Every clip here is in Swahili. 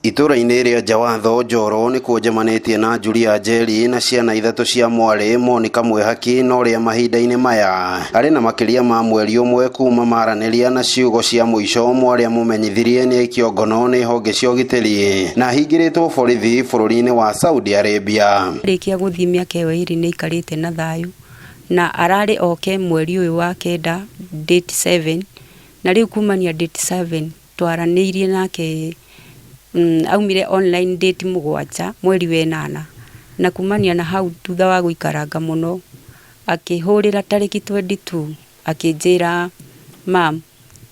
Itũra-inĩ rĩa Jawatho Njoro nĩ kuonjamanetie na Julia Njeri na ciana ithatũ cia mwari Monica Mwihaki no ria mahinda-inĩ maya arĩ na makĩria ma mweri ũmwe kuma maranĩria na ciugo cia mũico mwarĩa mũmenyithirie nĩ aikio ngono nĩ honge cia ũgitĩri na hingĩrĩtwo borithi bũrũri-inĩ wa Saudi Arabia. Rĩkia gũthiĩ mĩaka ĩyo ĩrĩ nĩ aikarĩte na thayũ na ararĩ oke mweri ũyũ wa kenda date 7 na rĩu kumania date 7 twaranĩirie nake aumire online date 7 mweri wa 8 na kumania na hau thutha wa gũikaranga mũno akĩhũrĩra tarĩki 22 akĩnjĩra mam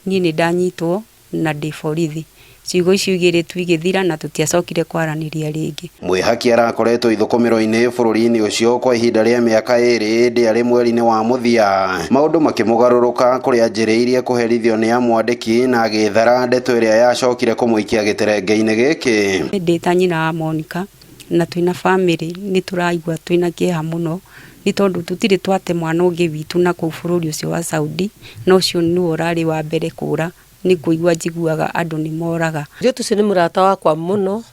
niĩ nĩ ndanyitwo na ndĩ borithi. Ciugo icio igĩrĩ tu igĩthira na tũtiacokire kwaranĩria rĩngĩ. Mwihaki arakoretwo ithũkũmĩro-inĩ bũrũri-inĩ ũcio kwa ihinda rĩa mĩaka ĩrĩ ndĩarĩ mweri-inĩ wa mũthia maũndũ makĩmũgarũrũka kũrĩa anjĩrĩirie kũherithio nĩ amwandĩki na agĩthara ndeto ĩrĩa yacokire kũmũikia gĩterenge-inĩ gĩkĩ. Ndĩ ta nyina wa Monica na twĩna family nĩ tũraigua twĩna kĩeha mũno nĩ tondũ tũtirĩ twate mwana ũngĩ witũ na kũu bũrũri ũcio wa Saudi na ũcio nĩ ũrarĩ wa mbere kũra nĩngũigua njiguaga andũ nĩ moraga. Tucio nĩ mũrata wakwa mũno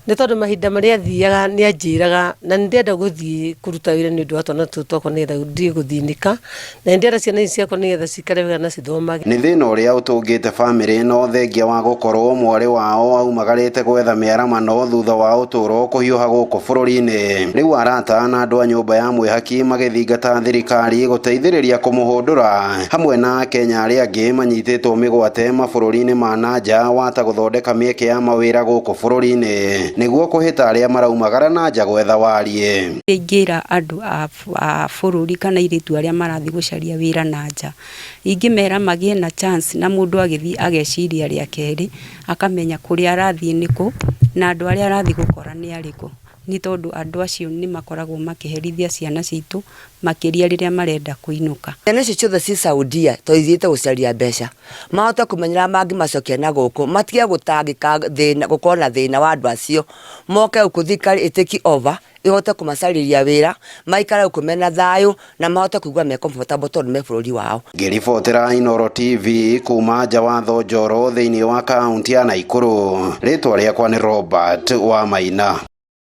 nĩ tondũ mahinda marĩa thiaga nĩ anjĩraga na ndĩenda gũthiĩ kũruta wĩra nĩ ũndũ wa twana tũtũ nĩgetha ndĩ gũthinĩka na ndĩenda ciana ciakwa nĩgetha cikare wega na cithomage. Nĩ thĩna ũrĩa ũtũngĩte bamĩrĩ no thengia wa gũkorwo mwarĩ wao aumagarĩte gwetha mĩaramano thutha wa ũtũũro kũhiũha gũkũ bũrũri-inĩ. Rĩu arata na andũ a nyũmba ya Mwihaki magĩthingata thirikari gũteithĩrĩria kũmũhũndũra hamwe na Kenya arĩa angĩ manyitĩtwo mĩgwate mabũrũri-inĩ ma nanja wata gũthondeka mĩeke ya mawĩra gũkũ bũrũri-inĩ nĩguo kũhĩta arĩa maraumagara na nja gwetha warie. Ingĩra andũ a bũrũri kana airĩtu arĩa marathiĩ gũcaria wĩra na nja ingĩmera magĩe na chance na mũndũ agĩthiĩ ageciria rĩa kerĩ akamenya kũrĩa arathiĩ nĩkũ na andũ arĩa arathiĩ gũkora nĩ arĩkũ nĩ tondũ andũ acio nĩ makoragwo makĩherithia ciana citũ makĩria rĩrĩa marenda kũinũka. Ciana icio ciothe ci Saudia tũthiĩte gũcaria mbeca mahote kũmenyera mangĩmacokia na gũkũ matige gũtangĩka thĩna gũkorwo na thĩna wa andũ acio moke gũkũ thirikari ĩtake over ihote kũmacarĩria wĩra maikare gũkũ mena thayũ na mahote kũigua me comfortable tondũ me bũrũri wao. Ngĩribotera Inooro TV kuma Jawatho Njoro thĩinĩ wa kaunti ya Naikuru, rĩtwa rĩakwa nĩ Robert Wamaina.